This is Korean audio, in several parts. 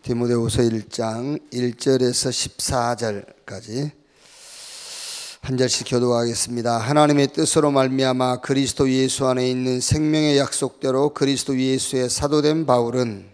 디모데후서 1장 1절에서 14절까지 한 절씩 교독하겠습니다. 하나님의 뜻으로 말미암아 그리스도 예수 안에 있는 생명의 약속대로 그리스도 예수의 사도된 바울은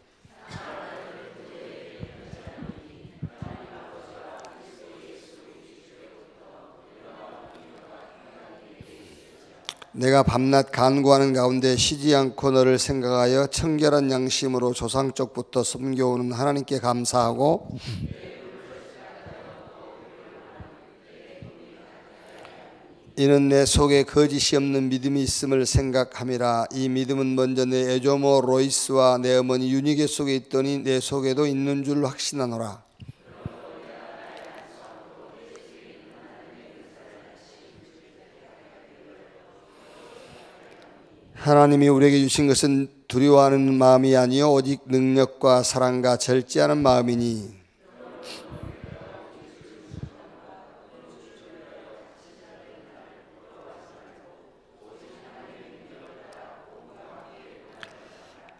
내가 밤낮 간구하는 가운데 쉬지 않고 너를 생각하여 청결한 양심으로 조상 쪽부터 섬겨오는 하나님께 감사하고 이는 내 속에 거짓이 없는 믿음이 있음을 생각함이라. 이 믿음은 먼저 내 에조모 로이스와 내 어머니 유니게 속에 있더니 내 속에도 있는 줄 확신하노라. 하나님이 우리에게 주신 것은 두려워하는 마음이 아니요 오직 능력과 사랑과 절제하는 마음이니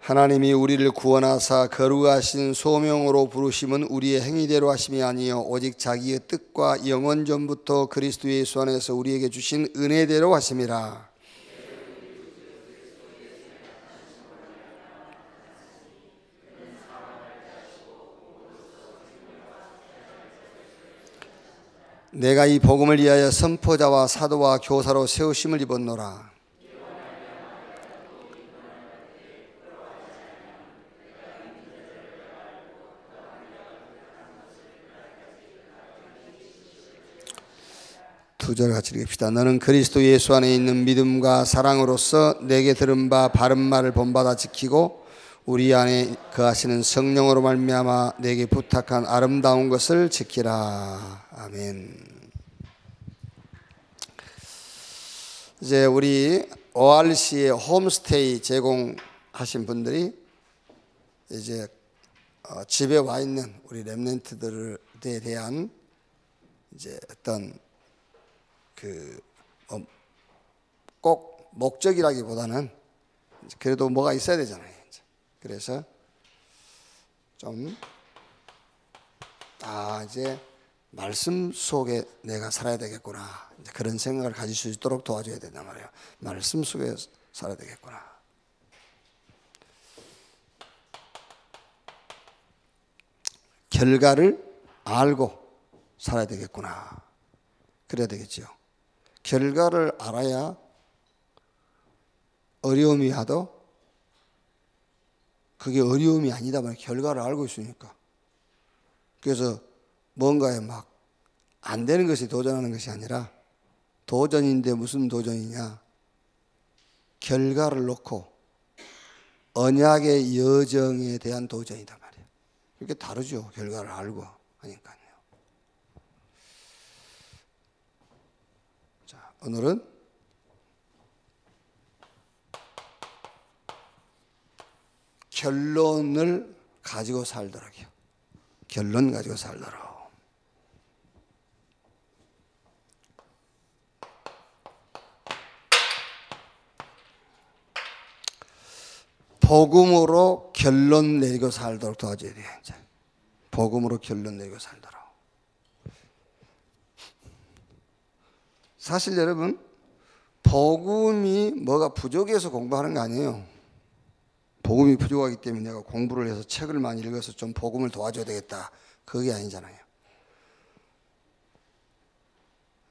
하나님이 우리를 구원하사 거룩하신 소명으로 부르심은 우리의 행위대로 하심이 아니요 오직 자기의 뜻과 영원 전부터 그리스도 예수 안에서 우리에게 주신 은혜대로 하심이라. 내가 이 복음을 위하여 선포자와 사도와 교사로 세우심을 입었노라. 두 절 같이 읽읍시다. 너는 그리스도 예수 안에 있는 믿음과 사랑으로서 내게 들은 바 바른 말을 본받아 지키고 우리 안에 거하시는 성령으로 말미암아 내게 부탁한 아름다운 것을 지키라. 아멘. 이제 우리 ORC에 홈스테이 제공하신 분들이 이제 집에 와 있는 우리 렘넌트들에 대한 이제 어떤 꼭 목적이라기보다는 그래도 뭐가 있어야 되잖아요. 그래서 좀 이제 말씀 속에 내가 살아야 되겠구나, 이제 그런 생각을 가질 수 있도록 도와줘야 된단 말이에요. 말씀 속에 살아야 되겠구나. 결과를 알고 살아야 되겠구나. 그래야 되겠죠. 결과를 알아야 어려움이 와도 그게 어려움이 아니다 말이에요. 결과를 알고 있으니까. 그래서 뭔가에 막 안 되는 것이 도전하는 것이 아니라 도전인데 무슨 도전이냐? 결과를 놓고 언약의 여정에 대한 도전이다 말이에요. 그렇게 다르죠. 결과를 알고 하니까요. 자, 오늘은 결론을 가지고 살도록이요. 결론 가지고 살도록. 복음으로 결론 내리고 살도록 도와줘야 돼요. 이제. 복음으로 결론 내리고 살도록. 사실 여러분, 복음이 뭐가 부족해서 공부하는 거 아니에요. 복음이 부족하기 때문에 내가 공부를 해서 책을 많이 읽어서 좀 복음을 도와줘야 되겠다. 그게 아니잖아요.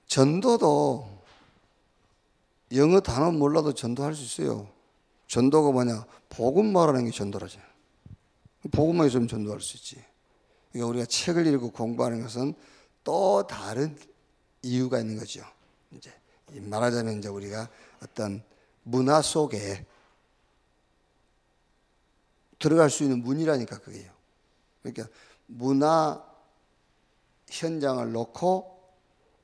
전도도 영어 단어 몰라도 전도할 수 있어요. 전도가 뭐냐? 복음 말하는 게 전도라죠. 복음만 있으면 전도할 수 있지. 그러니까 우리가 책을 읽고 공부하는 것은 또 다른 이유가 있는 거죠. 이제 말하자면 이제 우리가 어떤 문화 속에 들어갈 수 있는 문이라니까 그게요. 그러니까 문화 현장을 놓고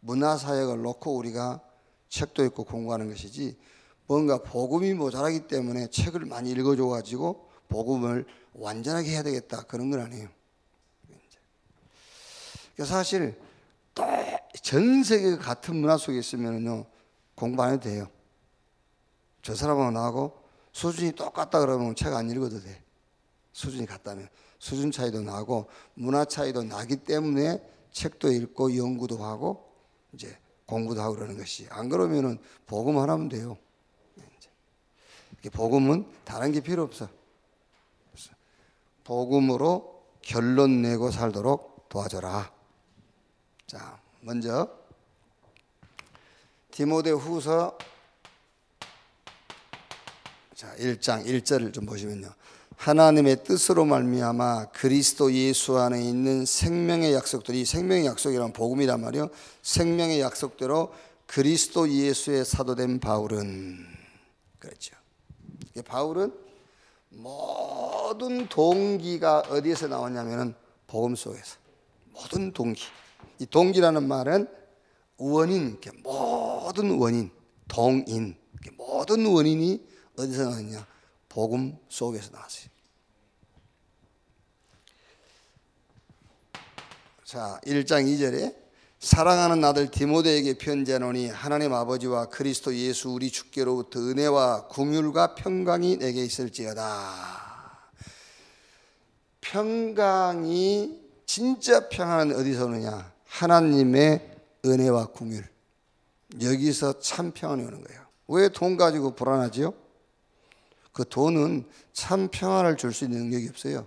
문화 사역을 놓고 우리가 책도 읽고 공부하는 것이지, 뭔가 복음이 모자라기 때문에 책을 많이 읽어줘 가지고 복음을 완전하게 해야 되겠다 그런 건 아니에요. 그러니까 사실 또 전 세계가 같은 문화 속에 있으면요 공부 안 해도 돼요. 저 사람하고 나하고 수준이 똑같다 그러면 책 안 읽어도 돼. 수준이 같다면. 수준 차이도 나고 문화 차이도 나기 때문에 책도 읽고 연구도 하고 이제 공부도 하고 그러는 것이. 안 그러면은 복음만 하면 돼요. 복음은 다른 게 필요 없어. 복음으로 결론 내고 살도록 도와줘라. 자, 먼저 디모데후서 1장 1절을 좀 보시면요. 하나님의 뜻으로 말미암아 그리스도 예수 안에 있는 생명의 약속들이, 생명의 약속이란 복음이란 말이요. 생명의 약속대로 그리스도 예수의 사도된 바울은, 그렇죠. 바울은 모든 동기가 어디에서 나왔냐면은 복음 속에서. 모든 동기. 이 동기라는 말은 원인, 모든 원인, 동인, 모든 원인이 어디서 나왔냐? 복음 속에서 나왔어요. 자, 1장 2절에 사랑하는 아들 디모데에게 편지하노니 하나님 아버지와 그리스도 예수 우리 주께로부터 은혜와 긍휼과 평강이 내게 있을지어다. 평강이, 진짜 평안은 어디서 오느냐? 하나님의 은혜와 긍휼. 여기서 참 평안이 오는 거예요. 왜 돈 가지고 불안하지요? 그 돈은 참 평안을 줄 수 있는 능력이 없어요.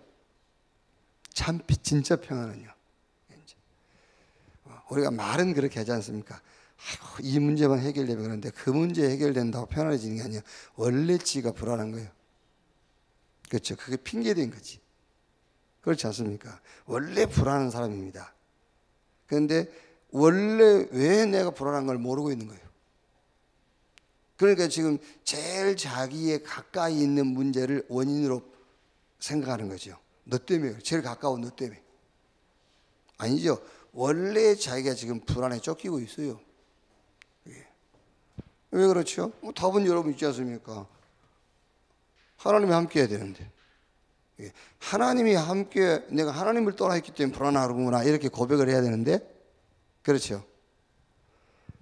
참 진짜 평안은요. 우리가 말은 그렇게 하지 않습니까? 아이고, 이 문제만 해결되면 그런데 그 문제 해결된다고 편안해지는 게 아니야. 원래 지가 불안한 거예요. 그렇죠. 그게 핑계된 거지. 그렇지 않습니까? 원래 불안한 사람입니다. 그런데 원래 왜 내가 불안한 걸 모르고 있는 거예요. 그러니까 지금 제일 자기에 가까이 있는 문제를 원인으로 생각하는 거죠. 너 때문에, 제일 가까운 너 때문에. 아니죠. 원래 자기가 지금 불안에 쫓기고 있어요. 왜 그렇죠? 답은 여러분 있지 않습니까? 하나님이 함께 해야 되는데. 하나님이 함께, 내가 하나님을 떠나있기 때문에 불안하구나 이렇게 고백을 해야 되는데, 그렇죠?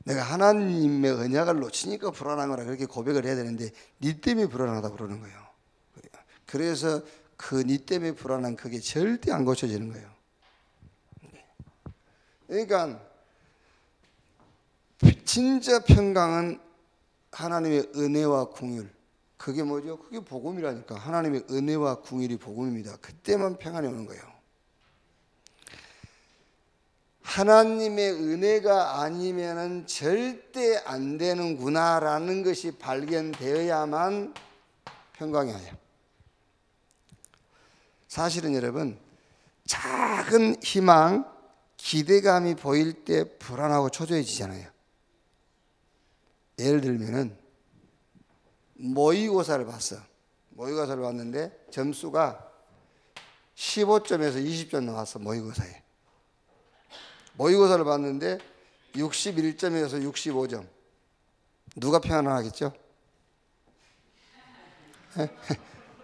내가 하나님의 언약을 놓치니까 불안한 거라 그렇게 고백을 해야 되는데 니 때문에 불안하다고 그러는 거예요. 그래서 그 니 때문에 불안한 그게 절대 안 고쳐지는 거예요. 그러니까 진짜 평강은 하나님의 은혜와 긍휼. 그게 뭐죠? 그게 복음이라니까. 하나님의 은혜와 긍휼이 복음입니다. 그때만 평안이 오는 거예요. 하나님의 은혜가 아니면은 절대 안 되는구나라는 것이 발견되어야만 평강이 와요. 사실은 여러분, 작은 희망, 기대감이 보일 때 불안하고 초조해지잖아요. 예를 들면은 모의고사를 봤어. 모의고사를 봤는데 점수가 15점에서 20점 나왔어. 모의고사에. 모의고사를 봤는데 61점에서 65점. 누가 편안하겠죠?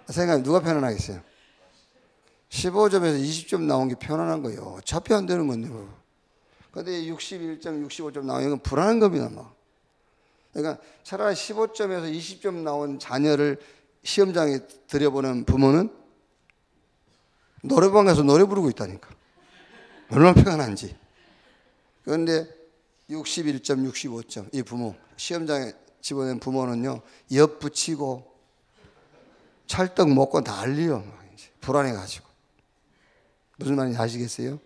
생각해, 누가 편안하겠어요? 15점에서 20점 나온 게 편안한 거예요. 차피 안 되는 건데 뭐. 근데 61점, 65점 나오는 건 불안한 겁니다. 막. 그러니까 차라리 15점에서 20점 나온 자녀를 시험장에 들여보는 부모는 노래방 가서 노래 부르고 있다니까. 얼마나 평안한지. 그런데 61점, 65점 이 부모, 시험장에 집어낸 부모는요, 엿 붙이고 찰떡 먹고 난리요. 불안해가지고. 무슨 말인지 아시겠어요?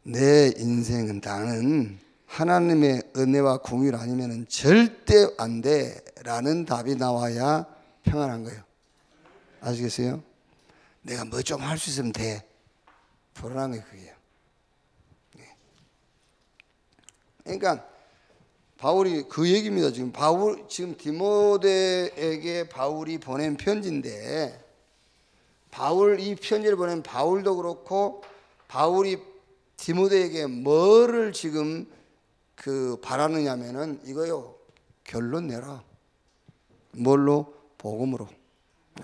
내 인생은 나는 하나님의 은혜와 긍휼 아니면 절대 안 돼라는 답이 나와야 평안한 거예요. 아시겠어요? 내가 뭐 좀 할 수 있으면 돼. 불안한 거예요, 그게요. 그러니까 바울이 그 얘기입니다. 지금 디모데에게 바울이 보낸 편지인데, 이 편지를 보낸 바울도 그렇고, 바울이 디모데에게 뭐를 지금 바라느냐면은 이거요. 결론 내라. 뭘로? 복음으로.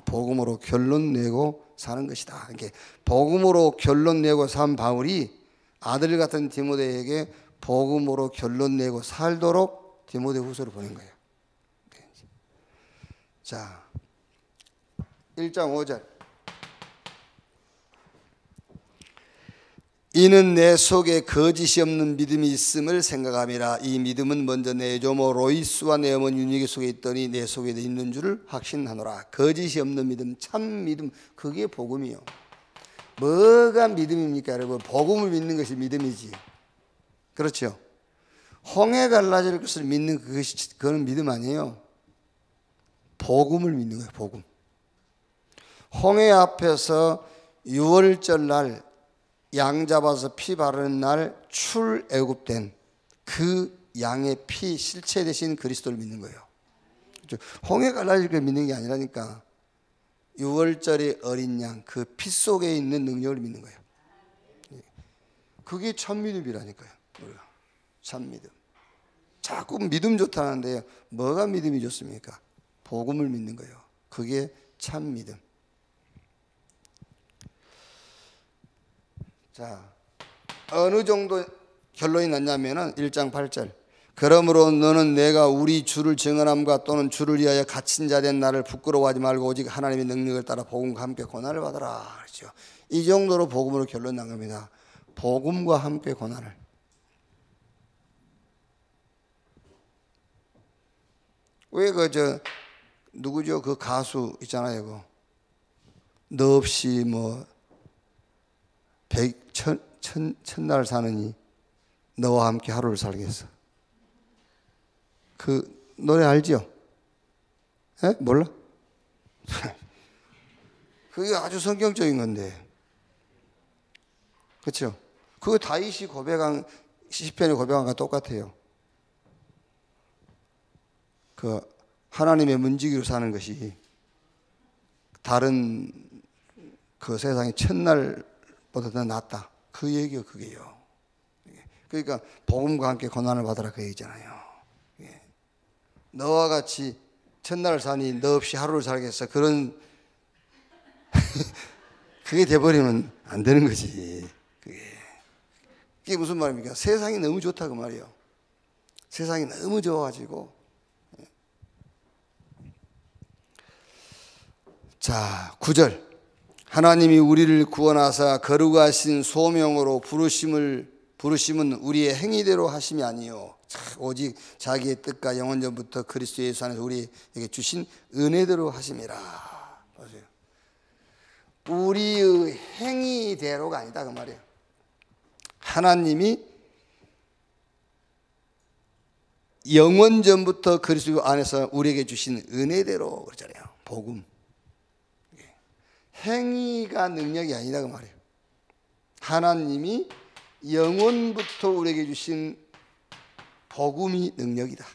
복음으로 결론 내고 사는 것이다. 이렇게 복음으로 결론 내고 산 바울이 아들 같은 디모데에게 복음으로 결론 내고 살도록 디모데후서를 보낸 거예요. 자, 1장 5절. 이는 내 속에 거짓이 없는 믿음이 있음을 생각함이라. 이 믿음은 먼저 내 조모 로이스와 내 어머니 윤희계 속에 있더니 내 속에 있는 줄을 확신하노라. 거짓이 없는 믿음, 참 믿음, 그게 복음이요. 뭐가 믿음입니까 여러분? 복음을 믿는 것이 믿음이지. 그렇죠? 홍해 갈라질 것을 믿는 그거는 믿음 아니에요. 복음을 믿는 거예요. 복음. 홍해 앞에서 유월절 날 양 잡아서 피 바르는 날 출애굽된 그 양의 피 실체 대신 그리스도를 믿는 거예요. 홍해 갈라질 걸 믿는 게 아니라니까. 유월절의 어린 양 그 피 속에 있는 능력을 믿는 거예요. 그게 참 믿음이라니까요. 참 믿음. 자꾸 믿음 좋다는데요. 뭐가 믿음이 좋습니까? 복음을 믿는 거예요. 그게 참 믿음. 자, 어느 정도 결론이 났냐면은 1장 8절. 그러므로 너는 내가 우리 주를 증언함과 또는 주를 위하여 갇힌 자 된 나를 부끄러워하지 말고 오직 하나님의 능력을 따라 복음과 함께 고난을 받아라. 그렇죠. 이 정도로 복음으로 결론 난 겁니다. 복음과 함께 고난을. 왜 누구죠? 그 가수 있잖아요. 너 없이 뭐 천날 사느니 너와 함께 하루를 살겠어. 그 노래 알죠? 에? 몰라? 그게 아주 성경적인 건데. 그렇죠? 그거 다윗이 고백한 시편에 고백한 거 똑같아요. 그 하나님의 문지기로 사는 것이 다른 그 세상의 첫날보다 더 낫다. 그 얘기요, 그게요. 그러니까 복음과 함께 고난을 받아라 그 얘기잖아요. 너와 같이 첫날을 사니 너 없이 하루를 살겠어. 그런 그게 돼버리면 안 되는 거지. 그게 무슨 말입니까? 세상이 너무 좋다 그 말이에요. 세상이 너무 좋아가지고. 자, 9절. 하나님이 우리를 구원하사 거룩하신 소명으로 부르심은 우리의 행위대로 하심이 아니요 오직 자기의 뜻과 영원전부터 그리스도 예수 안에서 우리에게 주신 은혜대로 하심이라. 보세요. 우리의 행위대로가 아니다 그 말이에요. 하나님이 영원전부터 그리스도 안에서 우리에게 주신 은혜대로 그러잖아요. 복음. 행위가 능력이 아니다 그 말이에요. 하나님이 영원부터 우리에게 주신 복음이 능력이다.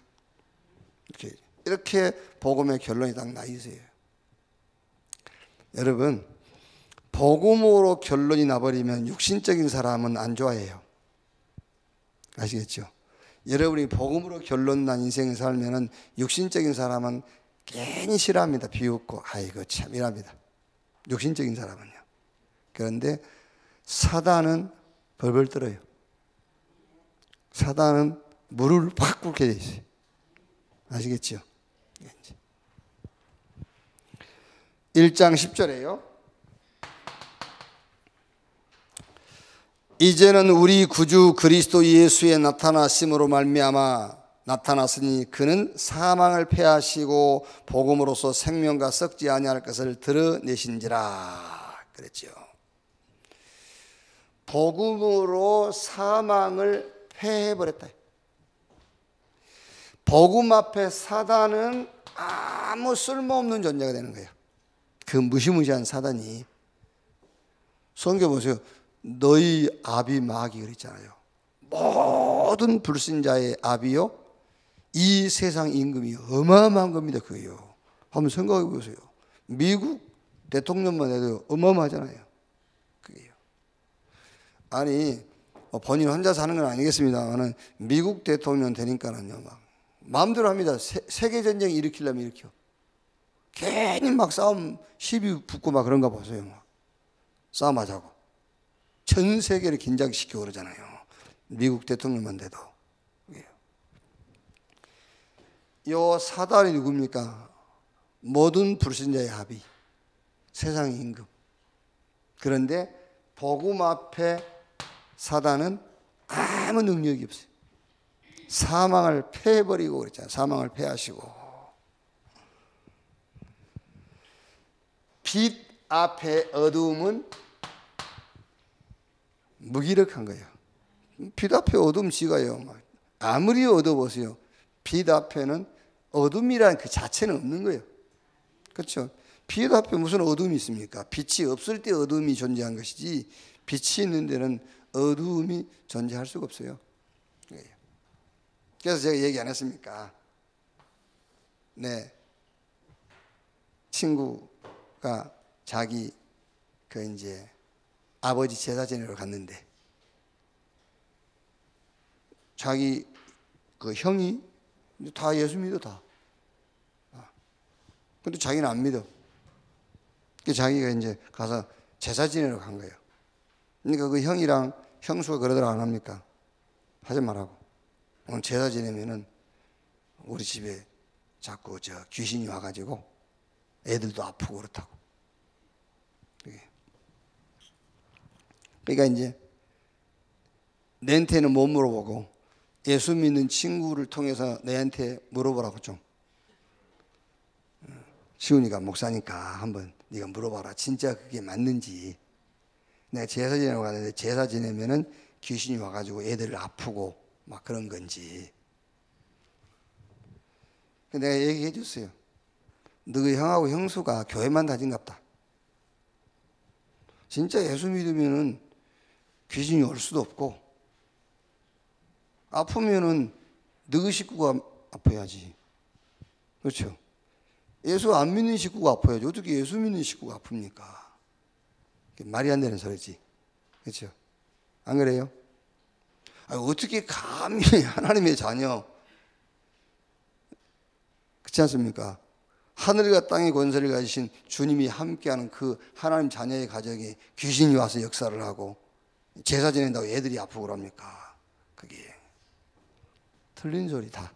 이렇게 복음의 결론이 딱 나 있어요. 여러분, 복음으로 결론이 나버리면 육신적인 사람은 안 좋아해요. 아시겠죠? 여러분이 복음으로 결론 난 인생을 살면은 육신적인 사람은 괜히 싫어합니다. 비웃고 아이고 참 이랍니다. 육신적인 사람은요. 그런데 사단은 벌벌 떨어요. 사단은 물을 확 끓게 돼 있어요. 아시겠죠? 1장 10절에요. 이제는 우리 구주 그리스도 예수의 나타나심으로 말미암아 나타났으니 그는 사망을 패하시고 복음으로써 생명과 썩지 아니할 것을 드러내신지라 그랬죠. 복음으로 사망을 패해버렸다. 복음 앞에 사단은 아무 쓸모없는 존재가 되는 거예요. 그 무시무시한 사단이. 성경 보세요. 너희 아비 마귀 그랬잖아요. 모든 불신자의 아비요 이 세상 임금이 어마어마한 겁니다. 그게요. 한번 생각해 보세요. 미국 대통령만 해도 어마어마하잖아요. 그게요. 아니 본인 혼자 사는 건 아니겠습니다만은 미국 대통령 되니까는요 막 마음대로 합니다. 세계 전쟁 일으키려면 일으켜. 괜히 막 싸움 시비 붙고 막 그런가 보세요. 막 싸움하자고. 전 세계를 긴장시키고 그러잖아요. 미국 대통령만 돼도. 요 사단이 누굽니까? 모든 불신자의 합의. 세상의 임금. 그런데 복음 앞에 사단은 아무 능력이 없어요. 사망을 패해버리고 그랬잖아요. 사망을 패하시고. 빛 앞에 어두움은 무기력한 거예요. 빛 앞에 어두움 지가요. 아무리 어두워보세요. 빛 앞에는 어둠이란 그 자체는 없는 거예요. 그렇죠? 빛 앞에 무슨 어둠이 있습니까? 빛이 없을 때 어둠이 존재한 것이지 빛이 있는 데는 어두움이 존재할 수가 없어요. 그래서 제가 얘기 안 했습니까? 네, 친구가 자기 그 이제 아버지 제사 지내러 갔는데 자기 그 형이 다 예수 믿어 다. 근데 자기는 안 믿어. 그 자기가 이제 가서 제사 지내러 간 거예요. 그러니까 그 형이랑 형수가 그러더라 안 합니까? 하지 말라고. 오늘 제사 지내면은 우리 집에 자꾸 저 귀신이 와가지고 애들도 아프고 그렇다고. 그러니까 이제 내한테는 못 물어보고 예수 믿는 친구를 통해서 내한테 물어보라고 좀. 시훈이가 목사니까 한번 네가 물어봐라. 진짜 그게 맞는지. 내가 제사 지내러 가는데 제사 지내면은 귀신이 와가지고 애들 아프고 막 그런 건지. 내가 얘기해 줬어요. 너희 형하고 형수가 교회만 다닌갑다. 진짜 예수 믿으면은 귀신이 올 수도 없고 아프면은 너희 식구가 아파야지. 그렇죠? 예수 안 믿는 식구가 아파야지. 어떻게 예수 믿는 식구가 아픕니까? 말이 안 되는 소리지. 그렇죠? 안 그래요? 아니, 어떻게 감히 하나님의 자녀, 그렇지 않습니까? 하늘과 땅의 권세를 가지신 주님이 함께하는 그 하나님 자녀의 가정에 귀신이 와서 역사를 하고 제사 지낸다고 애들이 아프고 그럽니까? 그게 틀린 소리다.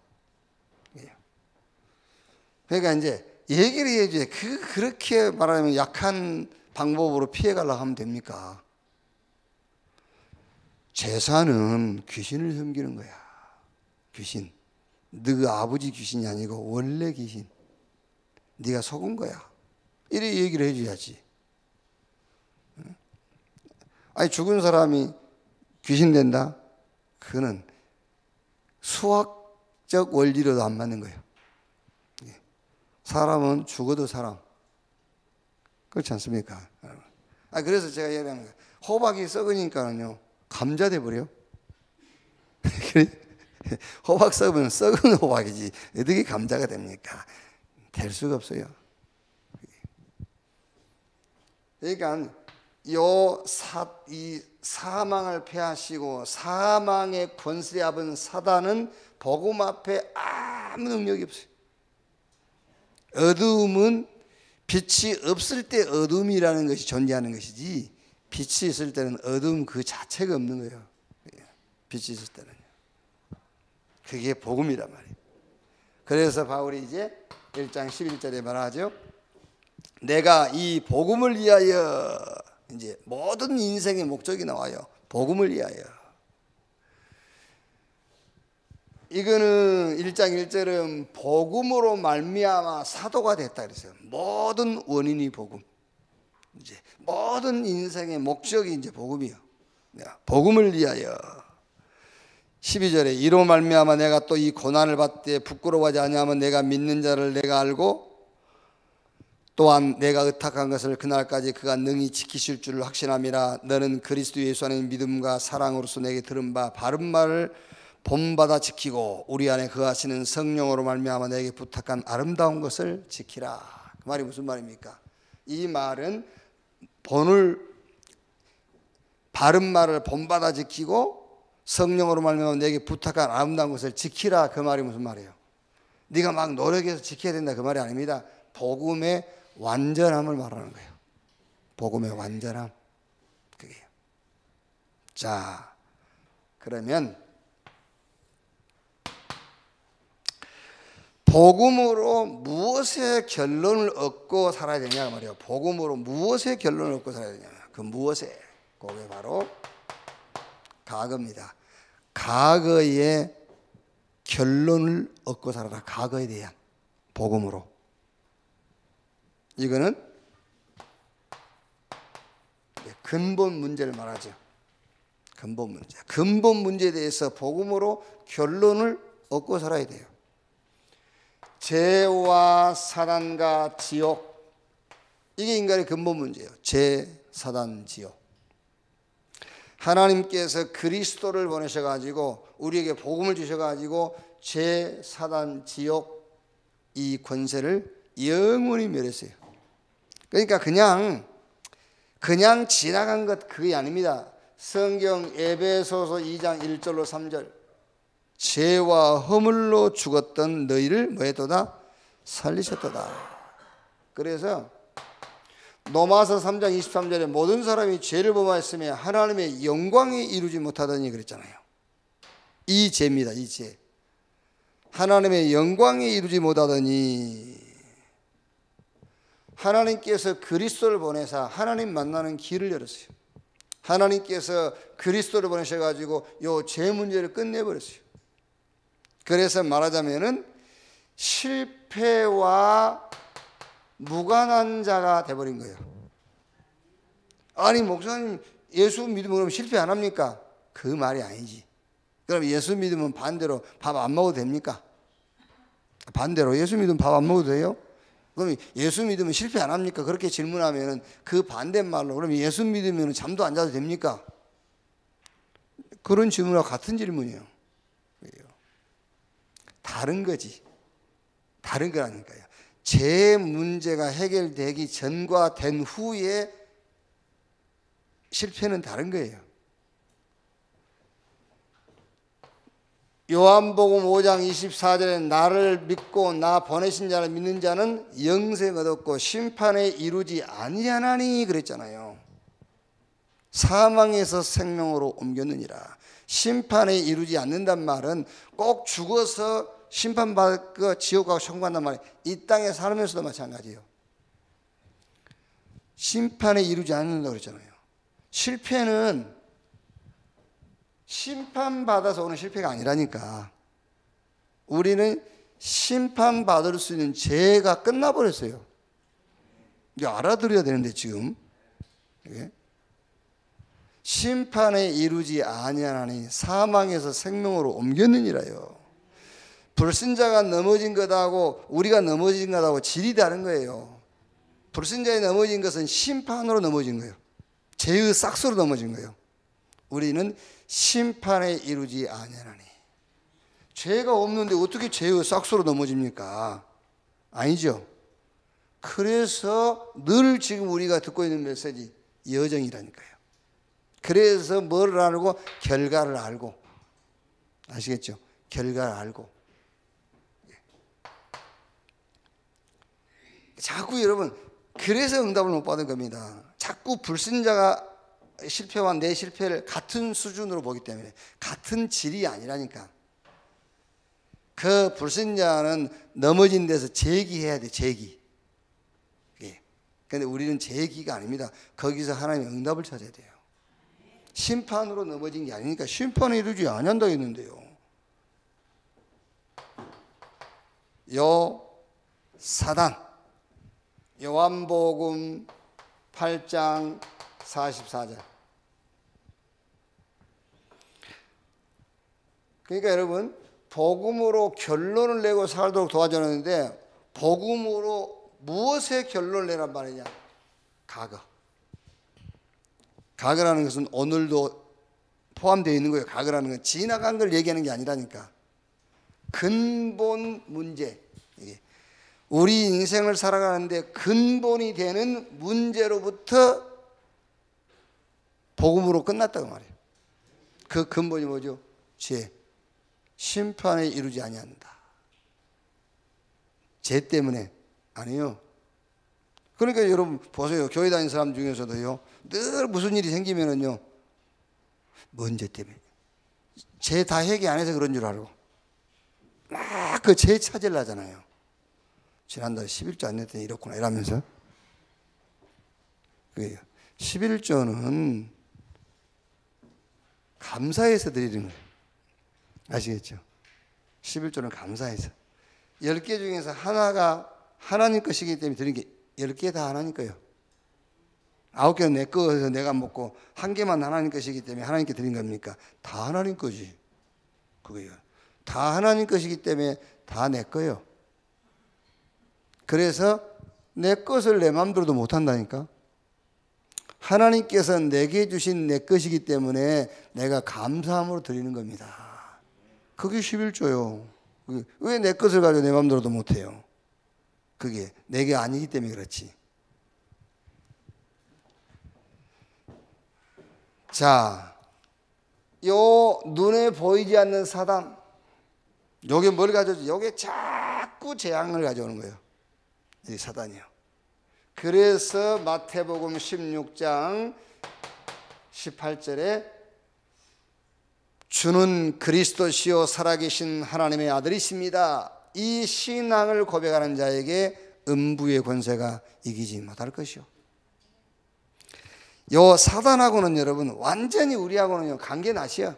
그러니까 이제 얘기를 해야지. 그렇게 말하면 약한 방법으로 피해가려고 하면 됩니까? 제사는 귀신을 섬기는 거야. 귀신. 너가 아버지 귀신이 아니고 원래 귀신. 네가 속은 거야. 이렇게 얘기를 해줘야지. 아니 죽은 사람이 귀신 된다? 그거는 수학적 원리로도 안 맞는 거예요. 사람은 죽어도 사람. 그렇지 않습니까? 그래서 제가 얘기하는 거예요. 호박이 썩으니까는요, 감자 돼버려. 호박 썩으면 썩은 호박이지. 어떻게 감자가 됩니까? 될 수가 없어요. 그러니까 이 사망을 패하시고 사망의 권세 잡은 사단은 복음 앞에 아무 능력이 없어요. 어두움은 빛이 없을 때 어둠이라는 것이 존재하는 것이지 빛이 있을 때는 어둠 그 자체가 없는 거예요. 빛이 있을 때는. 그게 복음이란 말이에요. 그래서 바울이 이제 1장 11절에 말하죠. 내가 이 복음을 위하여, 이제 모든 인생의 목적이 나와요. 복음을 위하여. 이거는 1장 1절은 복음으로 말미암아 사도가 됐다 그랬어요. 모든 원인이 복음. 이제 모든 인생의 목적이 이제 복음이요. 복음을 위하여. 12절에 이로 말미암아 내가 또 이 고난을 받되 부끄러워하지 아니하면 내가 믿는 자를 내가 알고 또한 내가 의탁한 것을 그날까지 그가 능히 지키실 줄을 확신함이라. 너는 그리스도 예수 안에 믿음과 사랑으로서 내게 들은 바 바른 말을 본받아 지키고 우리 안에 거하시는 성령으로 말미암아 내게 부탁한 아름다운 것을 지키라. 그 말이 무슨 말입니까? 이 말은 바른 말을 본받아 지키고 성령으로 말미암아 내게 부탁한 아름다운 것을 지키라. 그 말이 무슨 말이에요? 네가 막 노력해서 지켜야 된다 그 말이 아닙니다. 복음의 완전함을 말하는 거예요. 복음의 완전함. 그게요. 자, 그러면 복음으로 무엇의 결론을 얻고 살아야 되냐 말이에요. 복음으로 무엇의 결론을 얻고 살아야 되냐. 그 무엇에? 그게 바로 과거입니다. 과거의 결론을 얻고 살아라. 과거에 대한 복음으로. 이거는 근본 문제를 말하죠. 근본 문제. 근본 문제에 대해서 복음으로 결론을 얻고 살아야 돼요. 죄와 사단과 지옥. 이게 인간의 근본 문제예요. 죄, 사단, 지옥. 하나님께서 그리스도를 보내셔가지고 우리에게 복음을 주셔가지고 죄, 사단, 지옥 이 권세를 영원히 멸했어요. 그러니까 그냥 지나간 것 그게 아닙니다. 성경 에베소서 2장 1절로 3절 죄와 허물로 죽었던 너희를 뭐했도다? 살리셨도다. 그래서 로마서 3장 23절에 모든 사람이 죄를 범하였으며 하나님의 영광이 이루지 못하더니 그랬잖아요. 이 죄입니다. 이 죄. 하나님의 영광이 이루지 못하더니 하나님께서 그리스도를 보내사 하나님 만나는 길을 열었어요. 하나님께서 그리스도를 보내셔가지고 이 죄 문제를 끝내버렸어요. 그래서 말하자면은 실패와 무관한 자가 돼버린 거예요. 아니 목사님 예수 믿으면 그럼 실패 안 합니까? 그 말이 아니지. 그럼 예수 믿으면 반대로 밥 안 먹어도 됩니까? 반대로 예수 믿으면 밥 안 먹어도 돼요? 그럼 예수 믿으면 실패 안 합니까? 그렇게 질문하면은 그 반대말로 그럼 예수 믿으면 잠도 안 자도 됩니까? 그런 질문과 같은 질문이에요. 다른 거지. 다른 거라니까요. 제 문제가 해결되기 전과 된 후에 실패는 다른 거예요. 요한복음 5장 24절에 나를 믿고 나 보내신 자를 믿는 자는 영생 얻었고 심판에 이루지 아니하나니 그랬잖아요. 사망에서 생명으로 옮겼느니라. 심판에 이루지 않는단 말은 꼭 죽어서 심판받고 지옥 가고 천국 간단 말이에요. 이 땅에 살면서도 마찬가지예요. 심판에 이루지 않는다고 그랬잖아요. 실패는 심판받아서 오는 실패가 아니라니까. 우리는 심판받을 수 있는 죄가 끝나버렸어요. 이게 알아들어야 되는데 지금 심판에 이루지 아니하나니 사망에서 생명으로 옮겼느니라요. 불신자가 넘어진 것하고 우리가 넘어진 것하고 질이 다른 거예요. 불신자에 넘어진 것은 심판으로 넘어진 거예요. 죄의 싹수로 넘어진 거예요. 우리는 심판에 이루지 아니하나니. 죄가 없는데 어떻게 죄의 싹수로 넘어집니까? 아니죠. 그래서 늘 지금 우리가 듣고 있는 메시지 여정이라니까요. 그래서 뭐를 알고? 결과를 알고. 아시겠죠? 결과를 알고. 자꾸 여러분 그래서 응답을 못 받은 겁니다. 자꾸 불신자가 실패와 내 실패를 같은 수준으로 보기 때문에 같은 질이 아니라니까. 그 불신자는 넘어진 데서 재기해야 돼. 재기. 그런데 우리는 재기가 아닙니다. 거기서 하나님의 응답을 찾아야 돼요. 심판으로 넘어진 게 아니니까 심판에 이르지 아니한다 했는데요. 사단. 요한복음 8장 44절. 그러니까 여러분 복음으로 결론을 내고 살도록 도와주는데 복음으로 무엇의 결론을 내란 말이냐? 과거. 과거라는 것은 오늘도 포함되어 있는 거예요. 과거라는 건 지나간 걸 얘기하는 게 아니라니까. 근본 문제. 우리 인생을 살아가는데 근본이 되는 문제로부터 복음으로 끝났다고 말해요. 그 근본이 뭐죠? 죄. 심판에 이루지 아니한다. 죄 때문에 아니요. 그러니까 여러분 보세요. 교회 다니는 사람 중에서도요. 늘 무슨 일이 생기면은요. 뭔 죄 때문에? 죄 다 해결 안 해서 그런 줄 알고 막 그 죄 찾으려 하잖아요. 지난달에 11조 안 냈더니 이렇구나 이러면서. 그래요. 11조는 감사해서 드리는 거예요. 아시겠죠? 11조는 감사해서. 10개 중에서 하나가 하나님 것이기 때문에 드리는 게 10개 다 하나님 거예요. 9개는 내 거여서 내가 먹고 1개만 하나님 것이기 때문에 하나님께 드린 겁니까? 다 하나님 거지. 그거예요. 다 하나님 것이기 때문에 다 내 거예요. 그래서 내 것을 내 마음대로도 못한다니까. 하나님께서 내게 주신 내 것이기 때문에 내가 감사함으로 드리는 겁니다. 그게 11조요. 왜 내 것을 가지고 내 마음대로도 못해요? 그게 내게 아니기 때문에 그렇지. 자, 요 눈에 보이지 않는 사단, 요게 뭘 가져오죠? 요게 자꾸 재앙을 가져오는 거예요. 이 사단이요. 그래서 마태복음 16장 18절에 주는 그리스도시요 살아계신 하나님의 아들이십니다. 이 신앙을 고백하는 자에게 음부의 권세가 이기지 못할 것이요. 요 사단하고는 여러분 완전히 우리하고는 관계 낫이야.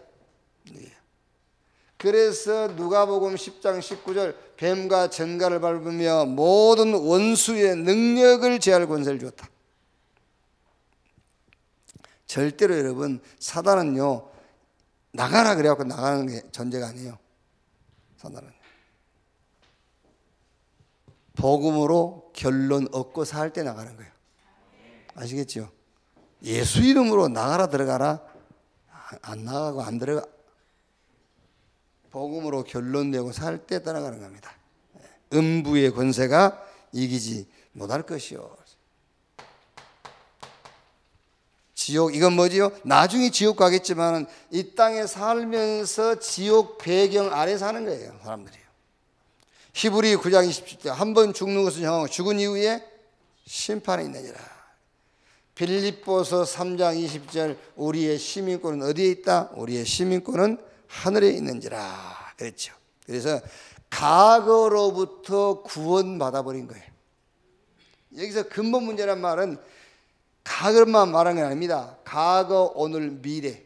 그래서 누가복음 10장 19절 뱀과 전갈을 밟으며 모든 원수의 능력을 제할 권세를 줬다. 절대로 여러분 사단은요 나가라 그래갖고 나가는 게 전제가 아니에요. 사단은 복음으로 결론 얻고 살 때 나가는 거예요. 아시겠죠? 예수 이름으로 나가라 들어가라 안 나가고 안 들어가. 복음으로 결론 내고 살 때 따라가는 겁니다. 음부의 권세가 이기지 못할 것이요. 지옥, 이건 뭐지요? 나중에 지옥 가겠지만 이 땅에 살면서 지옥 배경 아래 사는 거예요, 사람들이요. 히브리 9장 27절 한 번 죽는 것은 형하고 죽은 이후에 심판이 있느니라. 빌립보서 3장 20절 우리의 시민권은 어디에 있다? 우리의 시민권은 하늘에 있는지라 그랬죠. 그래서 과거로부터 구원받아 버린 거예요. 여기서 근본 문제란 말은 과거만 말하는 게 아닙니다. 과거, 오늘, 미래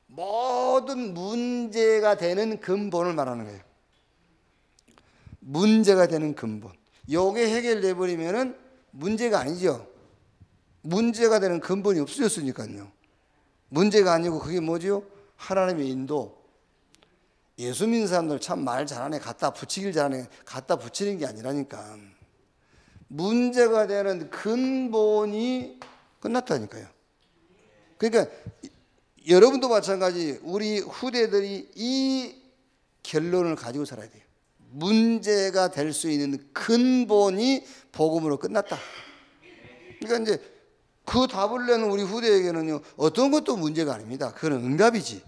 모든 문제가 되는 근본을 말하는 거예요. 문제가 되는 근본. 요게 해결돼 버리면은 문제가 아니죠. 문제가 되는 근본이 없어졌으니까요. 문제가 아니고 그게 뭐죠? 하나님의 인도. 예수 믿는 사람들 참 말 잘하네, 갖다 붙이길 잘하네, 갖다 붙이는 게 아니라니까. 문제가 되는 근본이 끝났다니까요. 그러니까 여러분도 마찬가지, 우리 후대들이 이 결론을 가지고 살아야 돼요. 문제가 될 수 있는 근본이 복음으로 끝났다. 그러니까 이제 그 답을 내는 우리 후대에게는요, 어떤 것도 문제가 아닙니다. 그건 응답이지.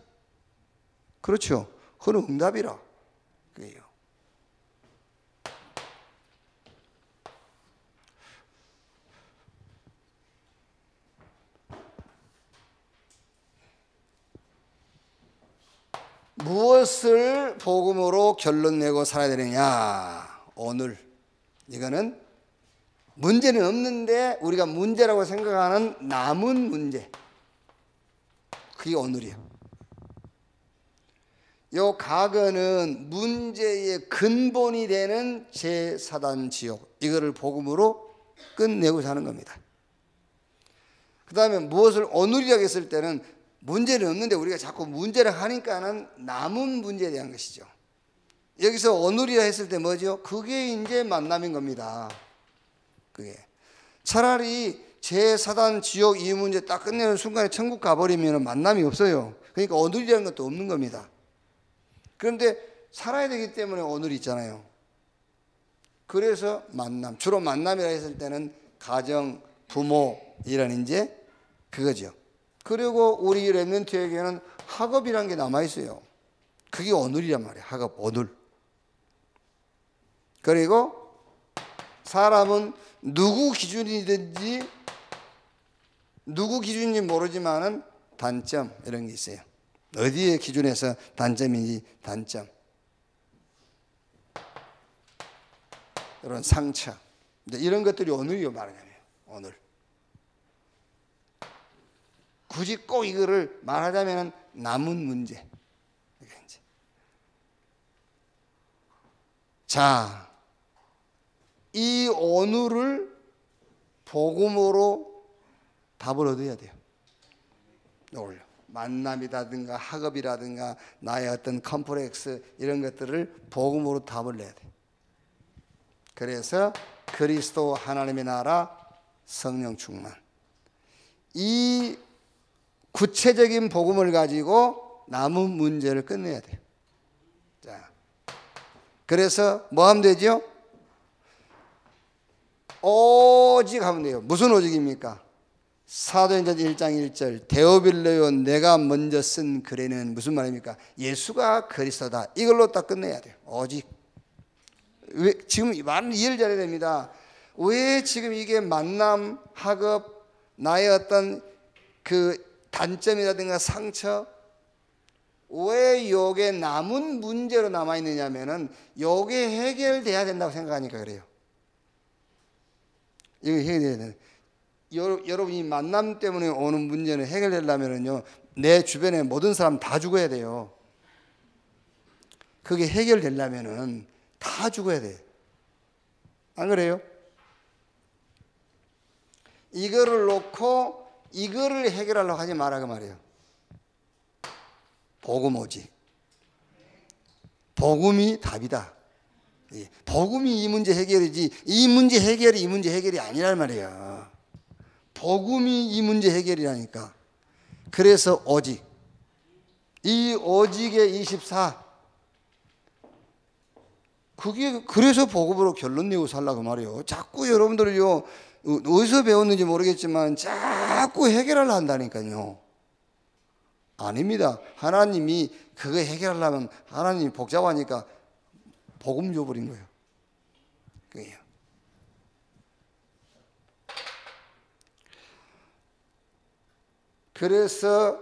그렇죠. 그건 응답이라. 그래요. 무엇을 복음으로 결론 내고 살아야 되느냐? 오늘 이거는 문제는 없는데 우리가 문제라고 생각하는 남은 문제, 그게 오늘이에요. 요 과거는 문제의 근본이 되는 제4단 지옥, 이거를 복음으로 끝내고 사는 겁니다. 그 다음에 무엇을 오늘이라고 했을 때는 문제는 없는데 우리가 자꾸 문제를 하니까는 남은 문제에 대한 것이죠. 여기서 오늘이라 했을 때 뭐죠? 그게 이제 만남인 겁니다. 그게 차라리 제4단 지옥 이 문제 딱 끝내는 순간에 천국 가버리면 만남이 없어요. 그러니까 오늘이라는 것도 없는 겁니다. 그런데 살아야 되기 때문에 오늘이 있잖아요. 그래서 만남, 주로 만남이라 했을 때는 가정, 부모 이런 이제 그거죠. 그리고 우리 렘넌트에게는 학업이라는 게 남아있어요. 그게 오늘이란 말이에요. 학업, 오늘. 그리고 사람은 누구 기준이든지 누구 기준인지 모르지만은 단점 이런 게 있어요. 어디에 기준에서 단점인지 단점, 이런 상처, 이런 것들이 오늘이요 말하자면 오늘. 굳이 꼭 이거를 말하자면 남은 문제. 이제. 자, 이 오늘을 복음으로 답을 얻어야 돼요. 올려. 만남이라든가 학업이라든가 나의 어떤 컴플렉스 이런 것들을 복음으로 답을 내야 돼. 그래서 그리스도 하나님의 나라 성령 충만, 이 구체적인 복음을 가지고 남은 문제를 끝내야 돼요. 자, 그래서 뭐 하면 되죠? 오직 하면 돼요. 무슨 오직입니까? 사도행전 1장 1절 데오빌로요 내가 먼저 쓴 글에는 무슨 말입니까? 예수가 그리스도다. 이걸로 딱 끝내야 돼요. 오직. 왜, 지금 많은 이해를 잘해야 됩니다. 왜 지금 이게 만남, 학업, 나의 어떤 그 단점이라든가 상처, 왜 요게 남은 문제로 남아있느냐면은 요게 해결돼야 된다고 생각하니까 그래요. 이거 해결돼야 돼요. 여러분이 만남 때문에 오는 문제는 해결되려면요, 내 주변에 모든 사람 다 죽어야 돼요. 그게 해결되려면은 다 죽어야 돼. 안 그래요? 이거를 놓고 이거를 해결하려고 하지 마라 그 말이에요. 복음 오직. 복음이 답이다. 복음이 이 문제 해결이지 이 문제 해결이 이 문제 해결이 아니란 말이야. 복음이 이 문제 해결이라니까. 그래서 오직. 이 오직의 24. 그게 그래서 복음으로 결론 내고 살라고 말이에요. 자꾸 여러분들이요 어디서 배웠는지 모르겠지만 자꾸 해결하려 한다니까요. 아닙니다. 하나님이 그거 해결하려면 하나님이 복잡하니까 복음 줘버린 거예요. 그게요. 그래서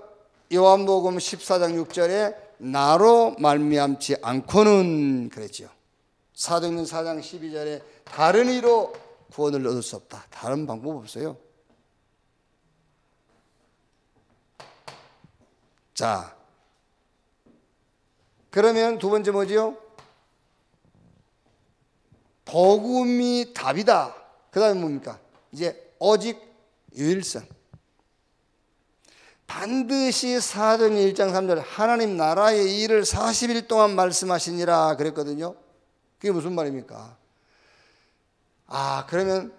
요한복음 14장 6절에 나로 말미암지 않고는 그랬죠. 사도행전 4장 12절에 다른 이로 구원을 얻을 수 없다. 다른 방법 없어요. 자, 그러면 두 번째 뭐지요? 복음이 답이다. 그 다음에 뭡니까? 이제 오직 유일성. 반드시 사도행전 1장 3절 하나님 나라의 일을 40일 동안 말씀하시니라 그랬거든요. 그게 무슨 말입니까? 아, 그러면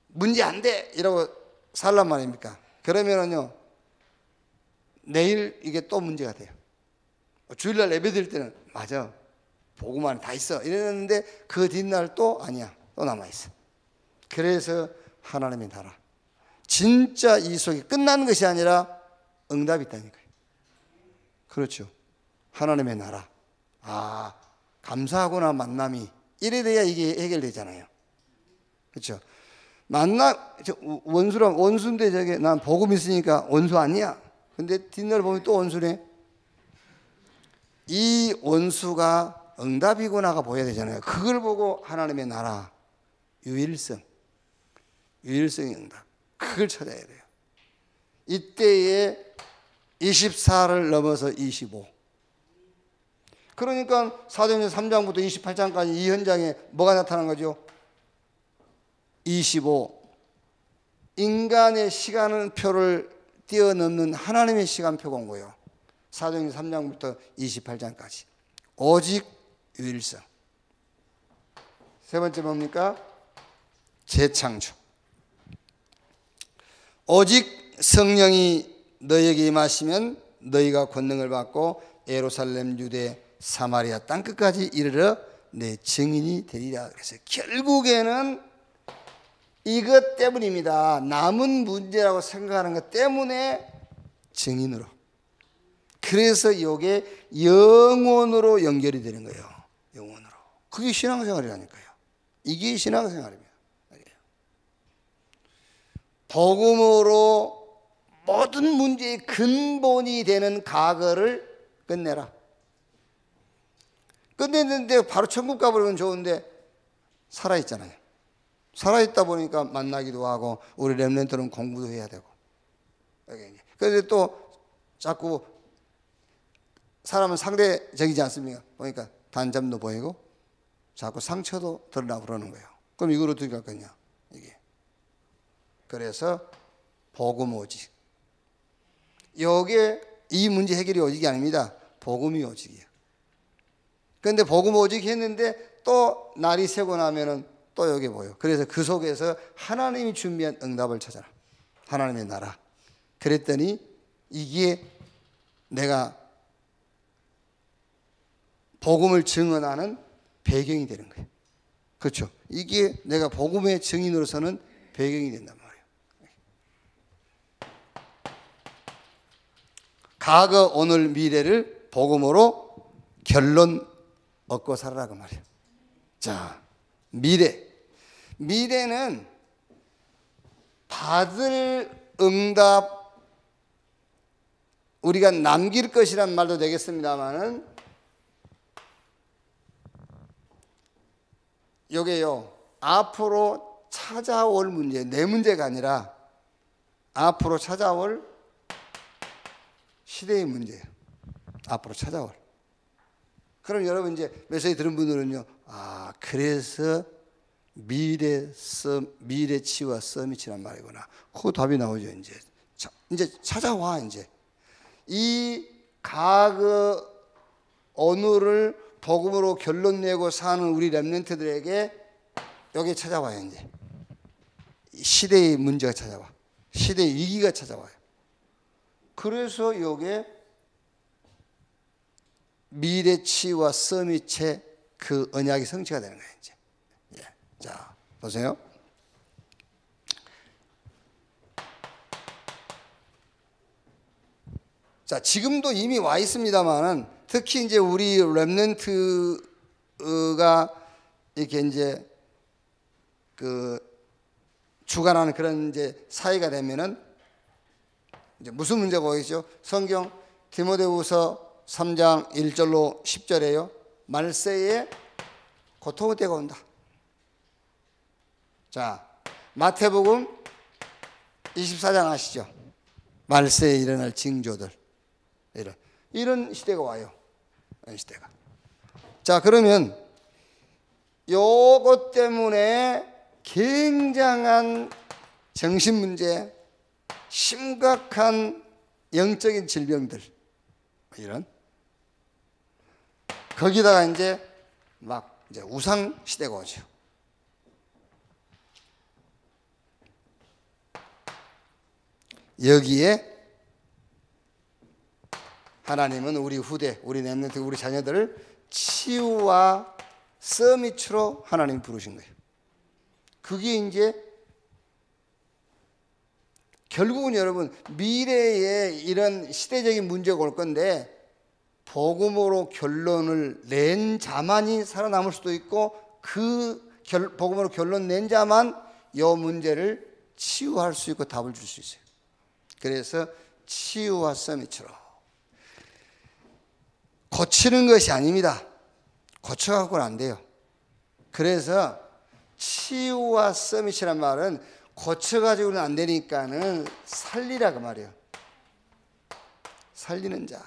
문제 안 돼 이러고 살란 말입니까? 그러면은요 내일 이게 또 문제가 돼요. 주일날 예배 드릴 때는 맞아 복음 안에 다 있어 이랬는데 그 뒷날 또 아니야 또 남아있어. 그래서 하나님의 나라 진짜 이 속에 끝나는 것이 아니라 응답이 있다니까요. 그렇죠. 하나님의 나라. 아, 감사하구나 만남이. 이래 돼야 이게 해결되잖아요. 그렇죠. 원수랑 원수인데 저게 난 복음 있으니까 원수 아니야. 근데 뒷날 보면 또 원수네. 이 원수가 응답이구나가 보여야 되잖아요. 그걸 보고 하나님의 나라 유일성의 응답. 그걸 찾아야 돼요. 이때에 24를 넘어서 25. 그러니까 사도행전 3장부터 28장까지 이 현장에 뭐가 나타난 거죠? 25. 인간의 시간표를 뛰어넘는 하나님의 시간표가 온 거예요. 사도행전 3장부터 28장까지. 오직 유일성. 세 번째 뭡니까? 재창조. 오직 성령이 너희에게 임하시면 너희가 권능을 받고 예루살렘, 유대, 사마리아 땅끝까지 이르러 내 증인이 되리라. 그래서 결국에는 이것 때문입니다. 남은 문제라고 생각하는 것 때문에 증인으로. 그래서 이게 영혼으로 연결이 되는 거예요. 영혼으로. 그게 신앙생활이라니까요. 이게 신앙생활입니다. 복음으로 모든 문제의 근본이 되는 과거를 끝내라. 끝냈는데 바로 천국 가버리면 좋은데 살아있잖아요. 살아있다 보니까 만나기도 하고 우리 렘넌트는 공부도 해야 되고. 그런데 또 자꾸 사람은 상대적이지 않습니까? 보니까 단점도 보이고 자꾸 상처도 드러나고 그러는 거예요. 그럼 이걸 어떻게 할 거냐? 이게. 그래서 복음 오직. 여기에 이 문제 해결이 오직이 아닙니다. 복음이 오직이에요. 그런데 복음 오직 했는데 또 날이 새고 나면은 또 여기 보여. 그래서 그 속에서 하나님이 준비한 응답을 찾아라. 하나님의 나라. 그랬더니 이게 내가 복음을 증언하는 배경이 되는 거예요. 그렇죠? 이게 내가 복음의 증인으로서는 배경이 된단 말이에요. 과거, 오늘, 미래를 복음으로 결론 얻고 살아라 그 말이에요. 자, 미래는 받을 응답 우리가 남길 것이란 말도 되겠습니다만은 요게요 앞으로 찾아올 문제, 내 문제가 아니라 앞으로 찾아올 시대의 문제예요. 앞으로 찾아올. 그럼 여러분 이제 메시지 들은 분들은요, 아 그래서 미래치와 서밋이란 말이구나. 그 답이 나오죠. 이제 찾아와. 이제 이 과거 오늘을 복음으로 결론 내고 사는 우리 렘넌트들에게 여기 찾아와요. 이제 시대의 문제가 찾아와. 시대의 위기가 찾아와요. 그래서 요게 미래치와 서밋의 그 언약이 성취가 되는 거예요. 이제. 예. 자, 보세요. 자, 지금도 이미 와 있습니다만은 특히 이제 우리 렘넌트가 이렇게 이제 그 주관하는 그런 이제 사회가 되면은 이제 무슨 문제가 오겠죠? 성경 디모데후서 3장 1절로 10절에요. 말세에 고통의 때가 온다. 자, 마태복음 24장 아시죠? 말세에 일어날 징조들. 이런 시대가 와요. 이런 시대가. 자, 그러면 요것 때문에 굉장한 정신 문제, 심각한 영적인 질병들, 이런. 거기다가 이제 우상 시대가 오죠. 여기에 하나님은 우리 후대, 우리 렘넌트, 우리 자녀들을 치유와 서밋으로 하나님 부르신 거예요. 그게 이제 결국은 여러분 미래에 이런 시대적인 문제가 올 건데 복음으로 결론을 낸 자만이 살아남을 수도 있고 그 복음으로 결론 낸 자만 이 문제를 치유할 수 있고 답을 줄 수 있어요. 그래서 치유와 서밋으로. 고치는 것이 아닙니다. 고쳐갖고는 안 돼요. 그래서 치유와 서밋이란 말은 고쳐가지고는 안 되니까는 살리라 그 말이에요. 살리는 자.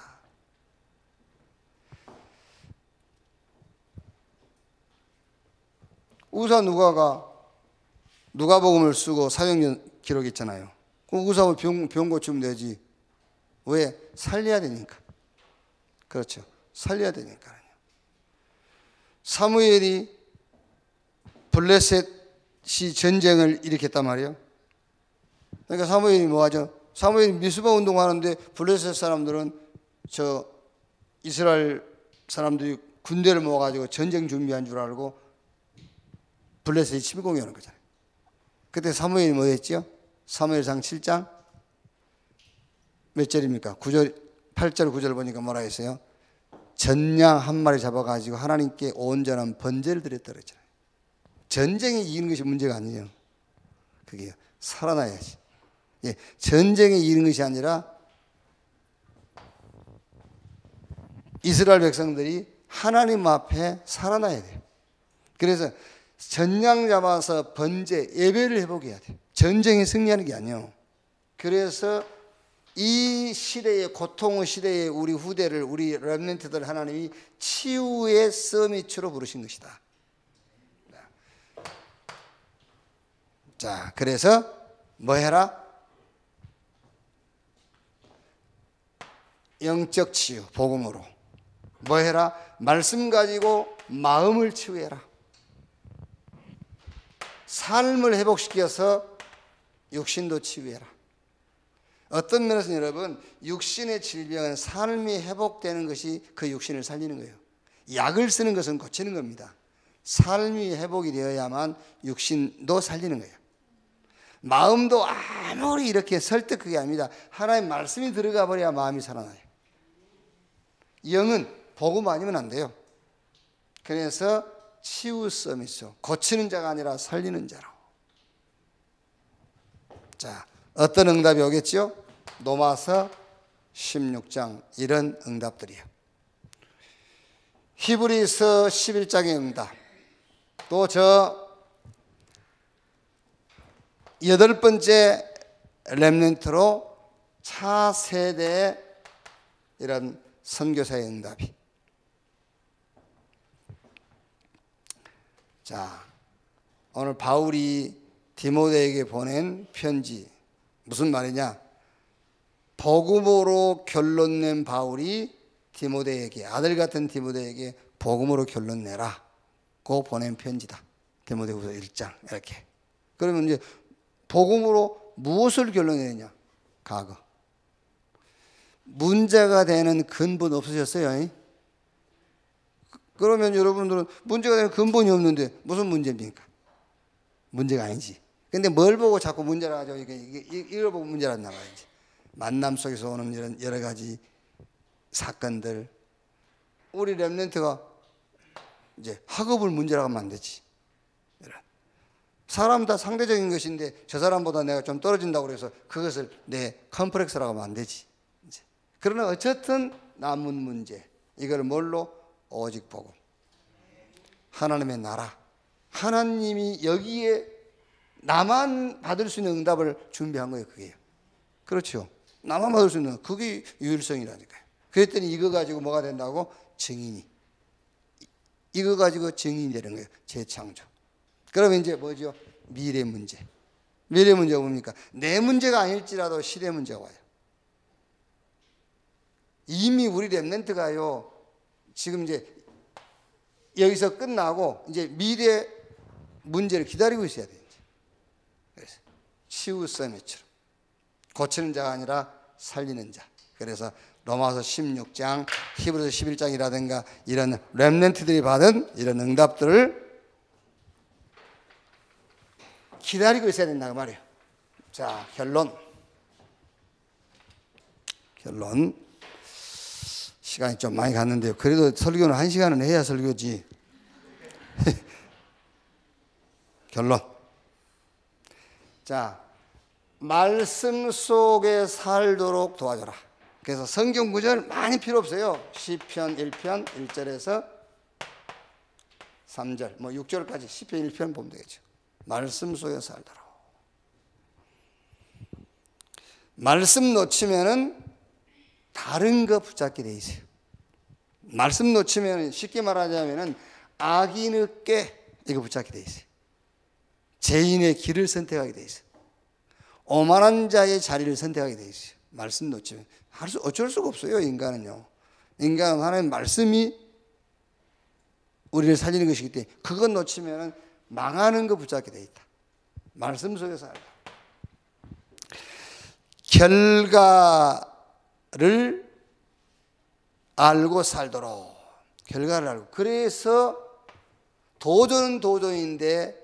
우사 누가복음을 쓰고 사역년 기록했잖아요. 그럼 우사 병 고치면 되지. 왜? 살려야 되니까. 그렇죠. 살려야 되니까요. 사무엘이 블레셋이 전쟁을 일으켰단 말이에요. 그러니까 사무엘이 뭐하죠? 사무엘이 미스바 운동하는데 블레셋 사람들은 저 이스라엘 사람들이 군대를 모아가지고 전쟁 준비한 줄 알고 블레셋이 침공해 오는 거잖아요. 그때 사무엘이 뭐 했죠? 사무엘상 7장 몇 절입니까? 9절, 8절 9절 보니까 뭐라 했어요? 전양 한 마리 잡아가지고 하나님께 온전한 번제를 드렸다 그랬잖아요. 전쟁에 이기는 것이 문제가 아니에요. 그게 살아나야지. 예, 전쟁에 이기는 것이 아니라 이스라엘 백성들이 하나님 앞에 살아나야 돼요. 그래서 전양 잡아서 번제, 예배를 해보게 해야 돼요. 전쟁에 승리하는 게 아니에요. 그래서 이 시대의 고통의 시대의 우리 후대를, 우리 렘넌트들 하나님이 치유의 서밋으로 부르신 것이다. 자, 그래서 뭐 해라? 영적 치유, 복음으로. 뭐 해라? 말씀 가지고 마음을 치유해라. 삶을 회복시켜서 육신도 치유해라. 어떤 면에서 여러분, 육신의 질병은 삶이 회복되는 것이 그 육신을 살리는 거예요. 약을 쓰는 것은 고치는 겁니다. 삶이 회복이 되어야만 육신도 살리는 거예요. 마음도 아무리 이렇게 설득하게 합니다. 하나님 말씀이 들어가 버려야 마음이 살아나요. 영은 복음 아니면 안 돼요. 그래서 치유 서밋으로, 고치는 자가 아니라 살리는 자로. 자, 어떤 응답이 오겠죠? 로마서 16장 이런 응답들이요. 히브리서 11장의 응답. 또 저 8번째 렘넌트로 차세대의 이런 선교사의 응답이. 자, 오늘 바울이 디모데에게 보낸 편지, 무슨 말이냐? 복음으로 결론 낸 바울이 디모데에게, 아들 같은 디모데에게 복음으로 결론 내라 고 보낸 편지다. 디모데후서 1장 이렇게. 그러면 이제 복음으로 무엇을 결론내느냐? 과거. 문제가 되는 근본 없으셨어요? 그러면 여러분들은 문제가 되는 근본이 없는데 무슨 문제입니까? 문제가 아니지. 근데 뭘 보고 자꾸 문제라 하죠? 이걸 보고 문제란 나와야지. 만남 속에서 오는 이런 여러 가지 사건들. 우리 렘넌트가 이제 학업을 문제라고 하면 안 되지. 사람 다 상대적인 것인데 저 사람보다 내가 좀 떨어진다고 그래서 그것을 내 컴플렉스라고 하면 안 되지. 이제. 그러나 어쨌든 남은 문제, 이걸 뭘로? 오직 복음. 하나님의 나라. 하나님이 여기에 나만 받을 수 있는 응답을 준비한 거예요. 그게요. 그렇죠. 나만 받을 수 있는, 그게 유일성이라니까요. 그랬더니 이거 가지고 뭐가 된다고? 증인이. 이거 가지고 증인이 되는 거예요. 재창조. 그러면 이제 뭐죠? 미래 문제. 미래 문제가 뭡니까? 내 문제가 아닐지라도 시대 문제가 와요. 이미 우리 렘넌트가요, 지금 이제 여기서 끝나고 이제 미래 문제를 기다리고 있어야 돼요. 그래서 치유 서밋처럼 고치는 자가 아니라 살리는 자. 그래서 로마서 16장, 히브리서 11장이라든가 이런 렘넌트들이 받은 이런 응답들을 기다리고 있어야 된다 그 말이에요. 자, 결론. 시간이 좀 많이 갔는데요. 그래도 설교는 1시간은 해야 설교지. 결론. 자, 말씀 속에 살도록 도와줘라. 그래서 성경 구절 많이 필요 없어요. 시편 1편 1절에서 3절, 뭐 6절까지 시편 1편 보면 되겠죠. 말씀 속에 살도록. 말씀 놓치면은 다른 거 붙잡게 돼 있어요. 말씀 놓치면 쉽게 말하자면은 악인의 이거 붙잡게 돼 있어요. 죄인의 길을 선택하게 돼 있어요. 오만한 자의 자리를 선택하게 돼 있어요. 말씀 놓치면 어쩔 수가 없어요. 인간은요. 인간은 하나님 말씀이 우리를 살리는 것이기 때문에 그것 놓치면 망하는 거 붙잡게 돼 있다. 말씀 속에서 살다. 결과를 알고 살도록. 결과를 알고. 그래서 도전은 도전인데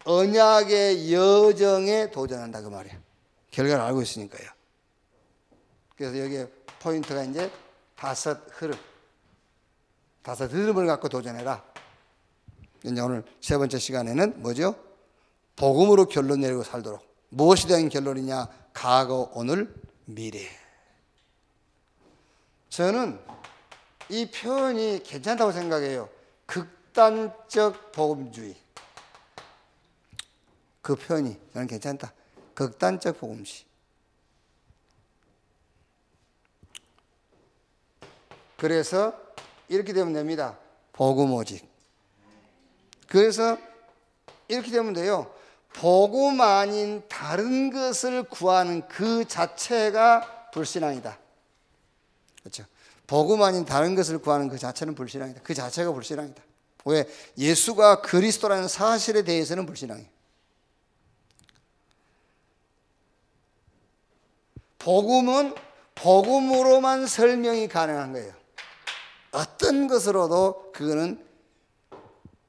언약의 여정에 도전한다 그 말이야. 결과를 알고 있으니까요. 그래서 여기에 포인트가 이제 5 흐름. 5 흐름을 갖고 도전해라. 이제 오늘 3번째 시간에는 뭐죠? 복음으로 결론 내리고 살도록. 무엇이 대한 결론이냐? 과거, 오늘, 미래. 저는 이 표현이 괜찮다고 생각해요. 극단적 복음주의. 그 표현이 저는 괜찮다. 극단적 복음시. 그래서 이렇게 되면 됩니다. 복음 오직. 그래서 이렇게 되면 돼요. 복음 아닌 다른 것을 구하는 그 자체가 불신앙이다. 그렇죠? 복음 아닌 다른 것을 구하는 그 자체는 불신앙이다. 그 자체가 불신앙이다. 왜? 예수가 그리스도라는 사실에 대해서는 불신앙이에요. 복음은 복음으로만 설명이 가능한 거예요. 어떤 것으로도 그거는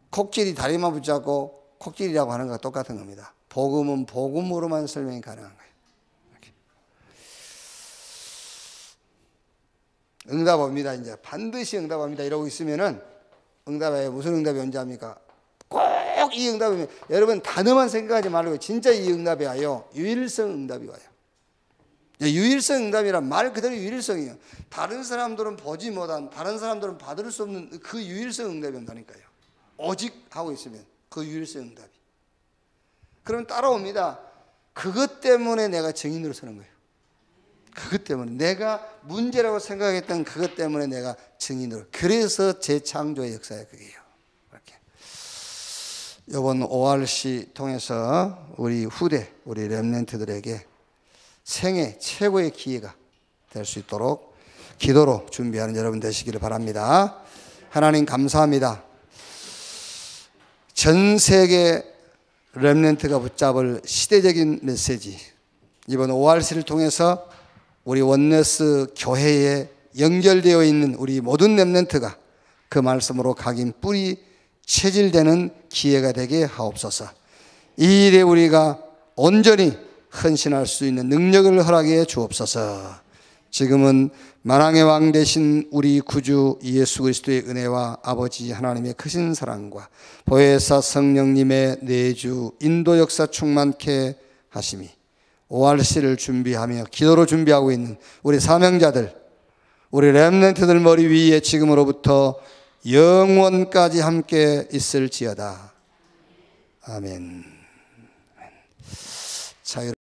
콕질이 다리만 붙잡고 콕질이라고 하는 것과 똑같은 겁니다. 복음은 복음으로만 설명이 가능한 거예요. 이렇게. 응답합니다. 이제 반드시 응답합니다. 이러고 있으면은 응답에 무슨 응답이 언제 합니까? 꼭 이 응답이면 여러분 단어만 생각하지 말고 진짜 이 응답이 와요. 유일성 응답이 와요. 유일성 응답이란 말 그대로 유일성이에요. 다른 사람들은 보지 못한, 다른 사람들은 받을 수 없는 그 유일성 응답이 온다니까요. 오직 하고 있으면 그 유일성 응답이. 그럼 따라옵니다. 그것 때문에 내가 증인으로 서는 거예요. 그것 때문에 내가 문제라고 생각했던 그것 때문에 내가 증인으로. 그래서 재창조의 역사예요. 그게요. 이렇게. 이번 ORC 통해서 우리 후대, 우리 렘넌트들에게 생애 최고의 기회가 될 수 있도록 기도로 준비하는 여러분 되시기를 바랍니다. 하나님 감사합니다. 전 세계 렘넌트가 붙잡을 시대적인 메시지, 이번 ORC를 통해서 우리 원네스 교회에 연결되어 있는 우리 모든 렘넌트가 그 말씀으로 각인 뿌리 체질되는 기회가 되게 하옵소서. 이 일에 우리가 온전히 헌신할 수 있는 능력을 허락해 주옵소서. 지금은 만왕의 왕 되신 우리 구주 예수 그리스도의 은혜와 아버지 하나님의 크신 사랑과 보혜사 성령님의 내주 인도 역사 충만케 하심이 ORC를 준비하며 기도로 준비하고 있는 우리 사명자들, 우리 렘넌트들 머리 위에 지금으로부터 영원까지 함께 있을지어다. 아멘. 자,